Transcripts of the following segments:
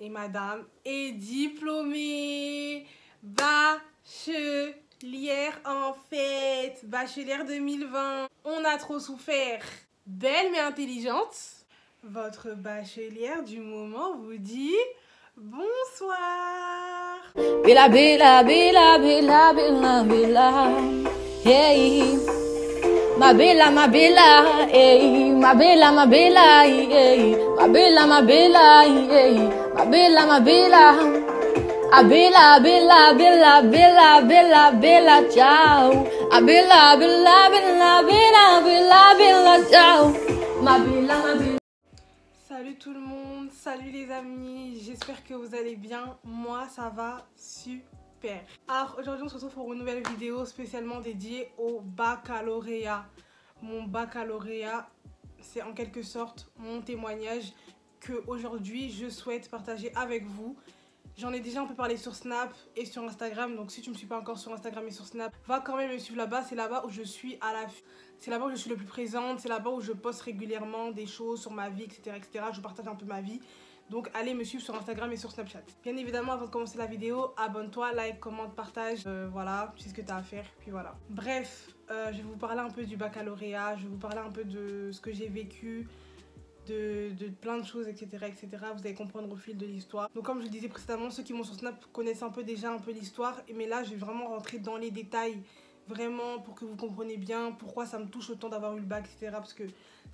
et madame est diplômée. Bachelière en fait. Bachelière 2020. On a trop souffert. Belle mais intelligente. Votre bachelière du moment vous dit bonsoir. Bella, bella, bella, bella, bella, bella. Hey. Ma bella, hey. Ma bella, hey. Ma bella, hey. Ma bella. A bella, bella, bella, bella, bella, bella, ciao. A bella, bella, bella, bella, bella, bella, ciao. Ma bella. Salut tout le monde, salut les amis, j'espère que vous allez bien. Moi ça va super. Alors aujourd'hui on se retrouve pour une nouvelle vidéo spécialement dédiée au baccalauréat. Mon baccalauréat, c'est en quelque sorte mon témoignage que aujourd'hui je souhaite partager avec vous. J'en ai déjà un peu parlé sur Snap et sur Instagram, donc si tu ne me suis pas encore sur Instagram et sur Snap, va quand même me suivre là-bas, c'est là-bas où je suis c'est là-bas où je suis le plus présente, c'est là-bas où je poste régulièrement des choses sur ma vie, etc., etc. Je partage un peu ma vie, donc allez me suivre sur Instagram et sur Snapchat. Bien évidemment, avant de commencer la vidéo, abonne-toi, like, commente, partage, voilà, tu sais ce que tu as à faire, puis voilà. Bref, je vais vous parler un peu du baccalauréat, je vais vous parler un peu de ce que j'ai vécu, de plein de choses, etc., etc. Vous allez comprendre au fil de l'histoire. Donc comme je le disais précédemment, ceux qui m'ont sur Snap connaissent un peu déjà un peu l'histoire. Mais là, je vais vraiment rentrer dans les détails, vraiment pour que vous compreniez bien pourquoi ça me touche autant d'avoir eu le bac, etc. Parce que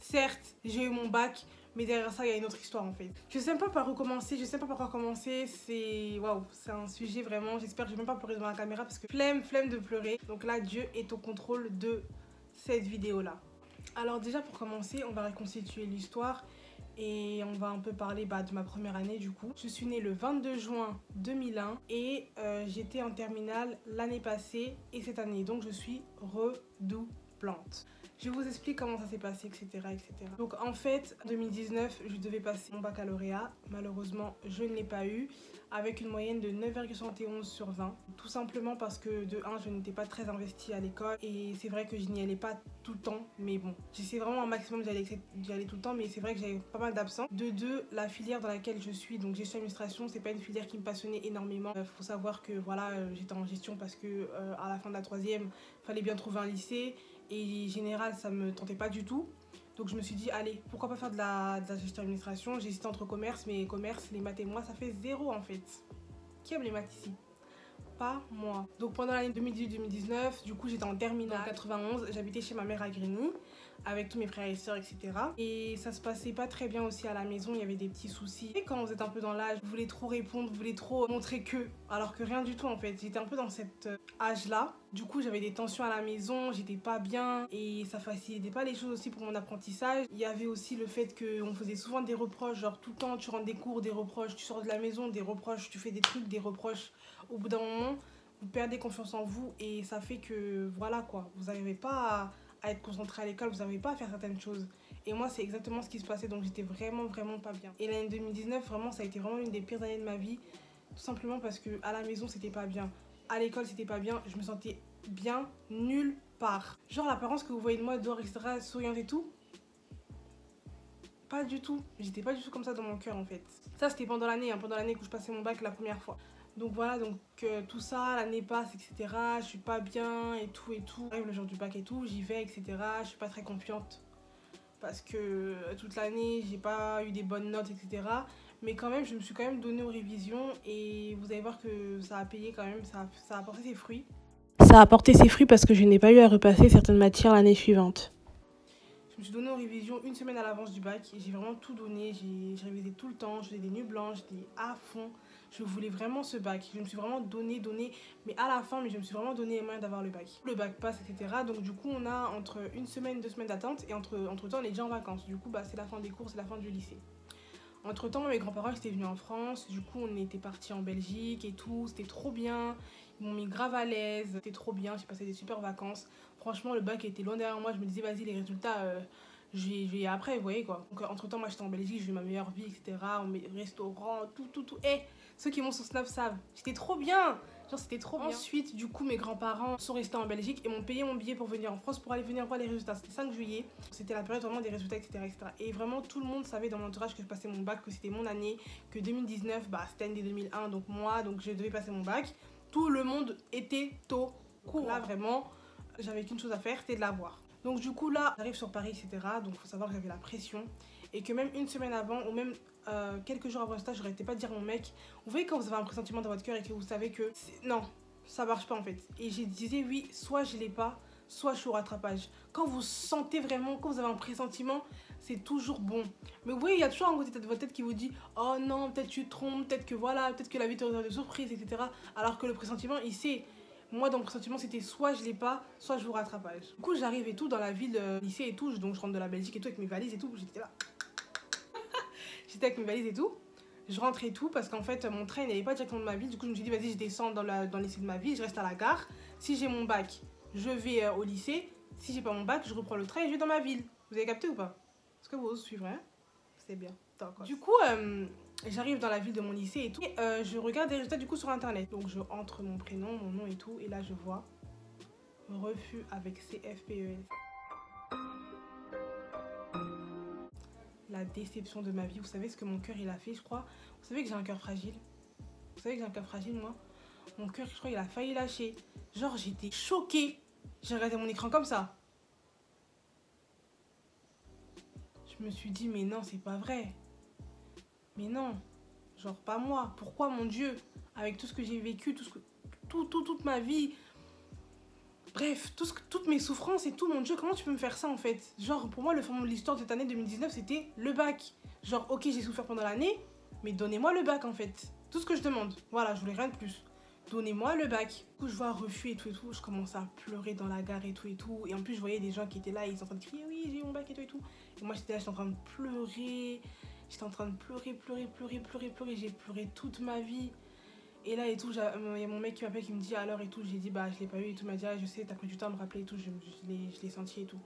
certes, j'ai eu mon bac, mais derrière ça, il y a une autre histoire en fait. Je sais même pas par où commencer, je sais pas par quoi commencer. C'est waouh, c'est un sujet vraiment. J'espère que je vais même pas pleurer devant la caméra parce que flemme de pleurer. Donc là, Dieu est au contrôle de cette vidéo là. Alors déjà pour commencer, on va reconstituer l'histoire et on va un peu parler de ma première année du coup. Je suis née le 22 juin 2001 et j'étais en terminale l'année passée et cette année, donc je suis redoublante. Je vous explique comment ça s'est passé, etc., etc. Donc en fait, en 2019, je devais passer mon baccalauréat. Malheureusement, je ne l'ai pas eu, avec une moyenne de 9,71 sur 20. Tout simplement parce que de 1, je n'étais pas très investie à l'école. Et c'est vrai que je n'y allais pas tout le temps. Mais bon, j'essaie vraiment un maximum d'y aller tout le temps. Mais c'est vrai que j'avais pas mal d'absents. De 2, la filière dans laquelle je suis, donc gestion administration, c'est pas une filière qui me passionnait énormément. Faut savoir que voilà, j'étais en gestion parce que à la fin de la 3e, fallait bien trouver un lycée. Et général, ça me tentait pas du tout. Donc je me suis dit, allez, pourquoi pas faire de la gestion d'administration. J'hésitais entre commerce, mais commerce, les maths et moi, ça fait 0 en fait. Qui aime les maths ici? Pas moi. Donc pendant l'année 2018-2019, du coup j'étais en terminale 91, j'habitais chez ma mère à Grigny avec tous mes frères et sœurs, etc. Et ça se passait pas très bien aussi à la maison, il y avait des petits soucis. Et quand vous êtes un peu dans l'âge, vous voulez trop répondre, vous voulez trop montrer que, alors que rien du tout en fait. J'étais un peu dans cet âge-là. Du coup j'avais des tensions à la maison, j'étais pas bien et ça facilitait pas les choses aussi pour mon apprentissage. Il y avait aussi le fait qu'on faisait souvent des reproches, genre tout le temps tu rentres des cours, des reproches, tu sors de la maison, des reproches, tu fais des trucs, des reproches. Au bout d'un moment, vous perdez confiance en vous et ça fait que voilà quoi, vous n'arrivez pas à être concentré à l'école, vous n'arrivez pas à faire certaines choses. Et moi c'est exactement ce qui se passait, donc j'étais vraiment pas bien. Et l'année 2019, vraiment ça a été vraiment une des pires années de ma vie, tout simplement parce que à la maison c'était pas bien, à l'école c'était pas bien, je me sentais bien nulle part. Genre l'apparence que vous voyez de moi dehors, etc., souriante et tout, pas du tout, j'étais pas du tout comme ça dans mon cœur en fait. Ça c'était pendant l'année, pendant l'année que je passais mon bac la première fois. Donc voilà, donc tout ça, l'année passe, etc. Je suis pas bien et tout. Arrive le jour du bac et tout, j'y vais, etc. Je suis pas très confiante parce que toute l'année, j'ai pas eu des bonnes notes, etc. Mais quand même, je me suis quand même donnée aux révisions et vous allez voir que ça a payé quand même, ça a apporté ses fruits. Ça a apporté ses fruits parce que je n'ai pas eu à repasser certaines matières l'année suivante. Je me suis donnée aux révisions une semaine à l'avance du bac et j'ai vraiment tout donné, j'ai révisé tout le temps, je faisais des nuits blanches, j'étais à fond. Je voulais vraiment ce bac, je me suis vraiment donné, mais à la fin, je me suis vraiment donné les moyens d'avoir le bac. Le bac passe, etc. Donc du coup, on a entre une semaine, 2 semaines d'attente et entre temps, on est déjà en vacances. Du coup, c'est la fin des cours, c'est la fin du lycée. Entre temps, mes grands-parents étaient venus en France, du coup, on était partis en Belgique et tout, c'était trop bien. Ils m'ont mis grave à l'aise, c'était trop bien, j'ai passé des super vacances. Franchement, le bac était loin derrière moi, je me disais, vas-y, les résultats, je vais après, vous voyez quoi. Donc entre temps, moi j'étais en Belgique, j'ai eu ma meilleure vie, etc. Restaurant, tout. Et ceux qui m'ont sur Snap savent, j'étais trop bien. Genre c'était trop bien. Ensuite, du coup, mes grands-parents sont restés en Belgique et m'ont payé mon billet pour venir en France pour aller venir voir les résultats. C'était 5 juillet, c'était la période vraiment des résultats, etc. Et vraiment, tout le monde savait dans mon entourage que je passais mon bac, que c'était mon année, que 2019, bah c'était l'année 2001, donc moi, donc je devais passer mon bac. Tout le monde était au courant. Là, vraiment, j'avais qu'une chose à faire, c'était de l'avoir. Donc du coup là, j'arrive sur Paris, etc. Donc il faut savoir que j'avais la pression et que même une semaine avant ou même quelques jours avant le stage, j'arrêtais pas de dire à mon mec, vous voyez quand vous avez un pressentiment dans votre cœur et que vous savez que non, ça marche pas en fait. Et j'ai disais oui, soit je l'ai pas, soit je suis au rattrapage. Quand vous sentez vraiment, quand vous avez un pressentiment, c'est toujours bon. Mais vous voyez, il y a toujours un côté de votre tête qui vous dit oh non, peut-être tu te trompes, peut-être que voilà, peut-être que la vie te réserve des surprises, etc. Alors que le pressentiment, il sait. Moi, dans mon pressentiment, c'était soit je l'ai pas, soit je vous rattrapage. Du coup, j'arrive et tout dans la ville, lycée et tout. Donc, je rentre de la Belgique et tout avec mes valises et tout. J'étais là. J'étais avec mes valises et tout. Je rentre et tout parce qu'en fait, mon train n'allait pas directement de ma ville. Du coup, je me suis dit, vas-y, je descends dans le lycée de ma ville. Je reste à la gare. Si j'ai mon bac, je vais au lycée. Si j'ai pas mon bac, je reprends le train et je vais dans ma ville. Vous avez capté ou pas? Est-ce que vous suivrez, hein? C'est bien. Du coup, j'arrive dans la ville de mon lycée et tout. Et, je regarde les résultats du coup sur internet. Donc je entre mon prénom, mon nom et tout. Et là je vois refus avec CFPES. La déception de ma vie. Vous savez ce que mon cœur il a fait, je crois. Vous savez que j'ai un cœur fragile. Vous savez que j'ai un cœur fragile, moi. Mon cœur, je crois, il a failli lâcher. Genre j'étais choquée. J'ai regardé mon écran comme ça. Je me suis dit mais non, c'est pas vrai. Mais non, genre pas moi. Pourquoi mon Dieu? Avec tout ce que j'ai vécu, toute ma vie. Bref, toutes mes souffrances et tout, mon Dieu, comment tu peux me faire ça en fait? Genre pour moi le fondement de l'histoire de cette année 2019 c'était le bac. Genre ok j'ai souffert pendant l'année, mais donnez-moi le bac en fait. Tout ce que je demande, voilà, je voulais rien de plus. Donnez-moi le bac. Du coup je vois refus et tout, je commence à pleurer dans la gare et tout. Et en plus je voyais des gens qui étaient là, ils étaient en train de crier oui j'ai eu mon bac et tout. Et moi j'étais là, j'étais en train de pleurer. J'étais en train de pleurer. J'ai pleuré toute ma vie. Et là et tout, il y a mon mec qui m'appelle qui me dit alors et tout. J'ai dit bah je l'ai pas eu et tout. Il m'a dit ah je sais, t'as pris du temps à me rappeler et tout. Je l'ai senti et tout.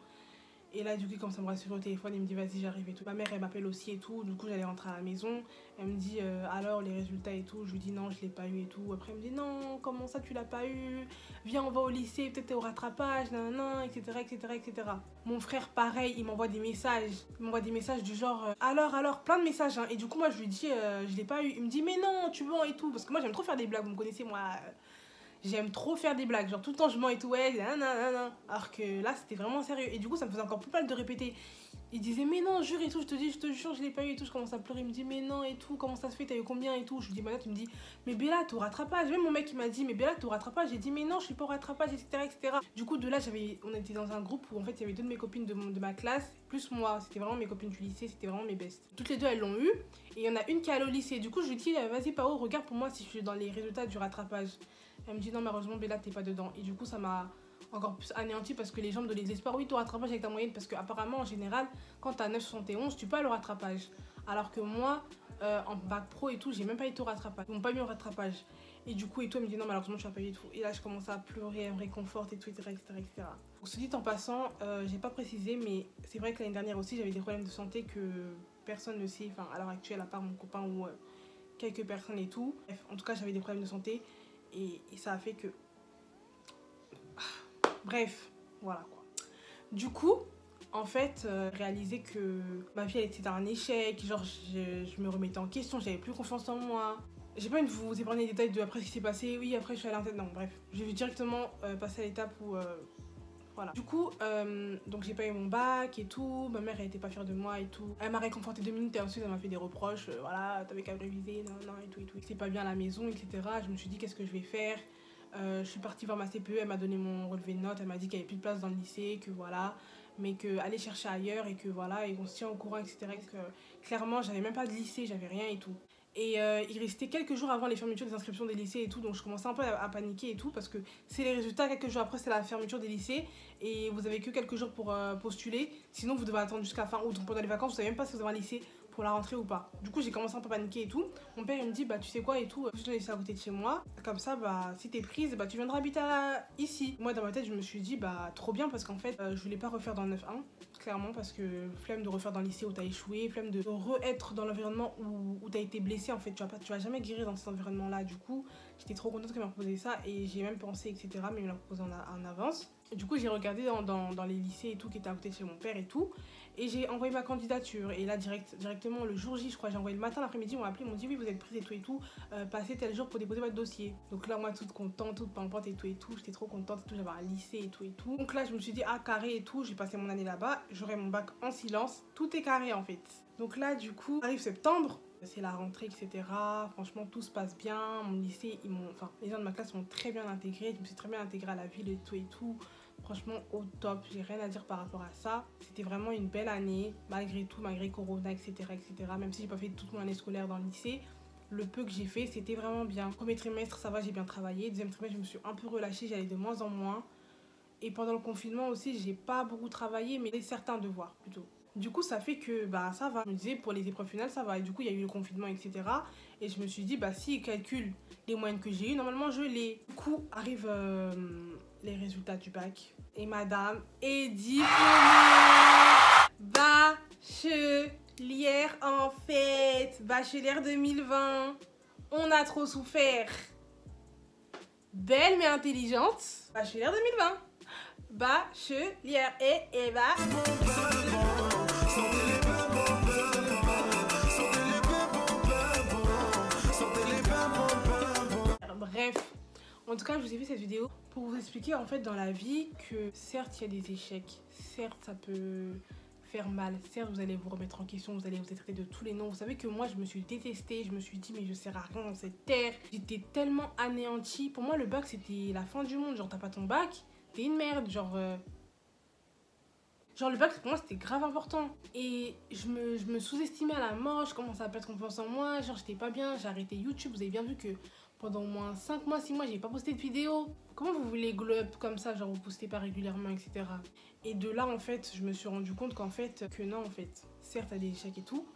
Et là du coup comme ça me rassurer au téléphone, il me dit vas-y j'arrive et tout. Ma mère elle m'appelle aussi et tout. Du coup j'allais rentrer à la maison. Elle me dit alors les résultats et tout. Je lui dis non je l'ai pas eu et tout. Après elle me dit non comment ça tu l'as pas eu? Viens on va au lycée, peut-être t'es au rattrapage, nanana, etc. Mon frère pareil, il m'envoie des messages. Il m'envoie des messages du genre alors, plein de messages hein. Et du coup moi je lui dis je l'ai pas eu. Il me dit mais non tu mens et tout. Parce que moi j'aime trop faire des blagues, vous me connaissez moi. J'aime trop faire des blagues, genre tout le temps je mens et tout, ouais, nanana. Alors que là c'était vraiment sérieux. Et du coup ça me faisait encore plus mal de répéter. Il disait mais non jure et tout, je te jure je l'ai pas eu et tout. Je commence à pleurer, il me dit mais non et tout, comment ça se fait, t'as eu combien et tout. Je lui dis bah là tu me dis mais Bella t'es au rattrapage. Même mon mec il m'a dit mais Bella t'es au rattrapage. J'ai dit mais non je suis pas au rattrapage, etc. Du coup de là on était dans un groupe où en fait il y avait deux de mes copines de ma classe, plus moi, c'était vraiment mes copines du lycée, c'était vraiment mes bestes. Toutes les deux elles l'ont eu et il y en a une qui est allée au lycée. Du coup je lui dis vas-y Pao regarde pour moi si je suis dans les résultats du rattrapage. Elle me dit non malheureusement Bella t'es pas dedans. Et du coup ça m'a encore plus anéanti parce que les gens me donnaient de l'espoir. Oui, tu au rattrapage avec ta moyenne parce qu'apparemment en général quand t'as 9,71 tu peux aller au rattrapage. Alors que moi en bac pro et tout j'ai même pas été au rattrapage. Ils m'ont pas mis au rattrapage. Et du coup et tout elle me dit non malheureusement tu vas pas eu et tout. Et là je commence à pleurer, elle me réconforte et tout etc. Donc ce dit en passant j'ai pas précisé mais c'est vrai que l'année dernière aussi j'avais des problèmes de santé que personne ne sait. Enfin à l'heure actuelle à part mon copain ou quelques personnes et tout. Bref en tout cas j'avais des problèmes de santé. Et ça a fait que... Bref, voilà quoi. Du coup, en fait, réaliser que ma vie elle était un échec, genre je me remettais en question, j'avais plus confiance en moi. J'ai pas envie de vous épargner les détails de après ce qui s'est passé, oui après je suis allée en tête, non bref. Je vais directement passer à l'étape où... voilà. Du coup, donc j'ai pas eu mon bac et tout, ma mère elle était pas fière de moi et tout. Elle m'a réconforté 2 minutes et ensuite elle m'a fait des reproches, voilà, t'avais qu'à réviser, non et tout. C'est pas bien à la maison, etc. Je me suis dit qu'est-ce que je vais faire. Je suis partie voir ma CPE, elle m'a donné mon relevé de notes, elle m'a dit qu'il n'y avait plus de place dans le lycée, que voilà, mais qu'aller chercher ailleurs et que voilà, et qu'on se tient au courant, etc. Que, clairement, j'avais même pas de lycée, j'avais rien et tout. Et il restait quelques jours avant les fermetures des inscriptions des lycées et tout, donc je commençais un peu à paniquer et tout, parce que c'est les résultats, quelques jours après c'est la fermeture des lycées, et vous avez que quelques jours pour postuler, sinon vous devez attendre jusqu'à fin août, donc pendant les vacances vous savez même pas si vous avez un lycée, pour la rentrée ou pas. Du coup, j'ai commencé un peu à paniquer et tout. Mon père, il me dit, bah tu sais quoi et tout, je te laisse à côté de chez moi. Comme ça, bah si t'es prise, bah tu viendras habiter ici. Moi, dans ma tête, je me suis dit, bah trop bien parce qu'en fait, je voulais pas refaire dans le 9-1, clairement, parce que flemme de refaire dans le lycée où t'as échoué, flemme de re-être dans l'environnement où t'as été blessé. En fait, tu vas jamais guérir dans cet environnement-là. Du coup, j'étais trop contente qu'elle m'a proposé ça et j'ai même pensé, etc. Mais il me l'a proposé en avance. Et du coup, j'ai regardé dans les lycées et tout qui étaient à côté de chez mon père et tout. Et j'ai envoyé ma candidature. Et là, directement, le jour J, je crois, j'ai envoyé le matin, l'après-midi, on m'a appelé, ils m'ont dit oui, vous êtes prise et tout. Passez tel jour pour déposer votre dossier. Donc là, moi, toute contente, toute pimpante et tout. J'étais trop contente et tout. J'avais un lycée et tout. Donc là, je me suis dit, ah, carré et tout. J'ai passé mon année là-bas. J'aurai mon bac en silence. Tout est carré en fait. Donc là, du coup, arrive septembre. C'est la rentrée, etc. Franchement, tout se passe bien. Mon lycée, les gens de ma classe m'ont très bien intégrée. Je me suis très bien intégrée à la ville et tout. Franchement, au top. J'ai rien à dire par rapport à ça. C'était vraiment une belle année, malgré tout, malgré Corona, etc. Même si j'ai pas fait toute mon année scolaire dans le lycée, le peu que j'ai fait, c'était vraiment bien. Premier trimestre, ça va, j'ai bien travaillé. Deuxième trimestre, je me suis un peu relâchée. J'allais de moins en moins. Et pendant le confinement aussi, j'ai pas beaucoup travaillé, mais certains devoirs plutôt. Du coup, ça fait que bah ça va. Je me disais, pour les épreuves finales, ça va. Et du coup, il y a eu le confinement, etc. Et je me suis dit, bah s'ils calculent les moyennes que j'ai eues, normalement, je l'ai. Du coup, arrivent les résultats du bac. Et madame est diplômée bachelière en fait. Bachelière 2020. On a trop souffert. Belle mais intelligente. Bachelière 2020. Bachelière et bah... Bref, en tout cas, je vous ai fait cette vidéo pour vous expliquer en fait dans la vie que certes, il y a des échecs, certes, ça peut faire mal, certes, vous allez vous remettre en question, vous allez vous être traité de tous les noms. Vous savez que moi, je me suis détestée, je me suis dit, mais je sers à rien dans cette terre. J'étais tellement anéantie. Pour moi, le bac, c'était la fin du monde. Genre, t'as pas ton bac, t'es une merde. Genre, le bac, pour moi, c'était grave important. Et je me sous-estimais à la mort, je commençais à perdre confiance en moi. Genre, j'étais pas bien, j'ai arrêté YouTube. Vous avez bien vu que pendant au moins 5 mois, 6 mois, j'ai pas posté de vidéo. Comment vous voulez glow up comme ça, genre vous postez pas régulièrement, etc. Et de là, en fait, je me suis rendu compte qu'en fait, que non, en fait, certes, t'as des échecs et tout,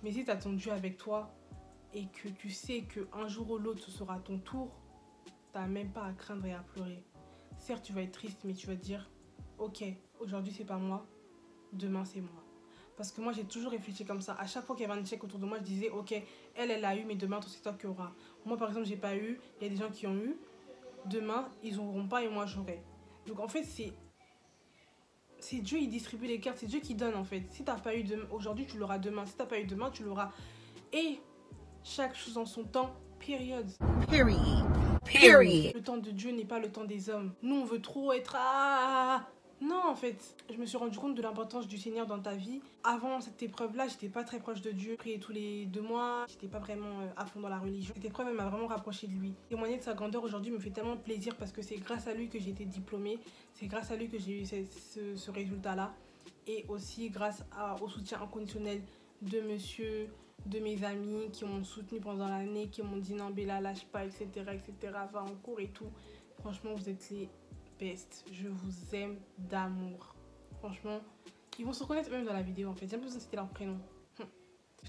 mais si t'as ton Dieu avec toi et que tu sais qu'un jour ou l'autre, ce sera ton tour, t'as même pas à craindre et à pleurer. Certes, tu vas être triste, mais tu vas te dire, ok, aujourd'hui, c'est pas moi, demain, c'est moi. Parce que moi, j'ai toujours réfléchi comme ça. À chaque fois qu'il y avait un échec autour de moi, je disais, ok, elle a eu, mais demain, c'est toi qui auras. Moi, par exemple, j'ai pas eu. Il y a des gens qui ont eu. Demain, ils n'auront pas et moi, j'aurai. Donc, en fait, c'est Dieu, il distribue les cartes. C'est Dieu qui donne, en fait. Si t'as pas eu aujourd'hui, tu l'auras demain. Si t'as pas eu demain, tu l'auras. Et chaque chose en son temps, période. Le temps de Dieu n'est pas le temps des hommes. Nous, on veut trop être... Non, en fait, je me suis rendu compte de l'importance du Seigneur dans ta vie. Avant cette épreuve-là, j'étais pas très proche de Dieu. Je priais tous les 2 mois, j'étais pas vraiment à fond dans la religion. Cette épreuve, elle m'a vraiment rapproché de lui. Témoigner de sa grandeur aujourd'hui me fait tellement plaisir parce que c'est grâce à lui que j'ai été diplômée. C'est grâce à lui que j'ai eu ce résultat-là. Et aussi grâce au soutien inconditionnel de monsieur, de mes amis qui m'ont soutenu pendant l'année, qui m'ont dit non, Bella, lâche pas, etc., va en cours et tout. Franchement, vous êtes les best. Je vous aime d'amour. Franchement, ils vont se reconnaître même dans la vidéo en fait. J'ai besoin de citer leur prénom.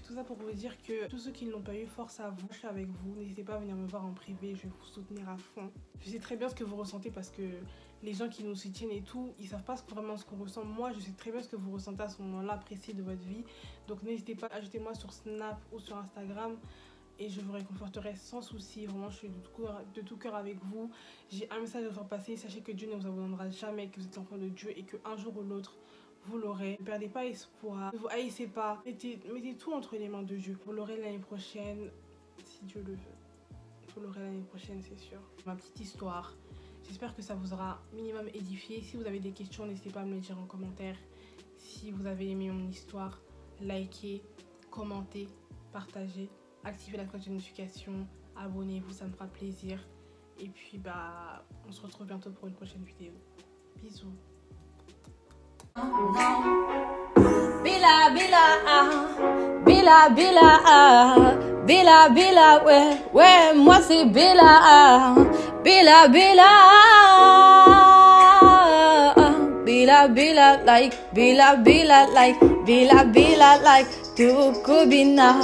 Tout ça pour vous dire que tous ceux qui ne l'ont pas eu, force à vous. Je suis avec vous. N'hésitez pas à venir me voir en privé. Je vais vous soutenir à fond. Je sais très bien ce que vous ressentez parce que les gens qui nous soutiennent et tout, ils savent pas vraiment ce qu'on ressent. Moi, je sais très bien ce que vous ressentez à ce moment-là précis de votre vie. Donc n'hésitez pas à ajouter moi sur Snap ou sur Instagram. Et je vous réconforterai sans souci. Vraiment, je suis de tout cœur avec vous. J'ai un message à vous faire passer. Sachez que Dieu ne vous abandonnera jamais, que vous êtes l'enfant de Dieu et qu'un jour ou l'autre, vous l'aurez. Ne perdez pas espoir. Ne vous haïssez pas. Mettez tout entre les mains de Dieu. Vous l'aurez l'année prochaine, si Dieu le veut. Vous l'aurez l'année prochaine, c'est sûr. Ma petite histoire. J'espère que ça vous aura minimum édifié. Si vous avez des questions, n'hésitez pas à me les dire en commentaire. Si vous avez aimé mon histoire, likez, commentez, partagez. Activez la cloche de notification, abonnez-vous, ça me fera plaisir. Et puis bah, on se retrouve bientôt pour une prochaine vidéo. Bisous. Bila bila bila bila ouais moi c'est bila bila bila bila Bila bila like, bila bila like, bila bila like, tu kubina.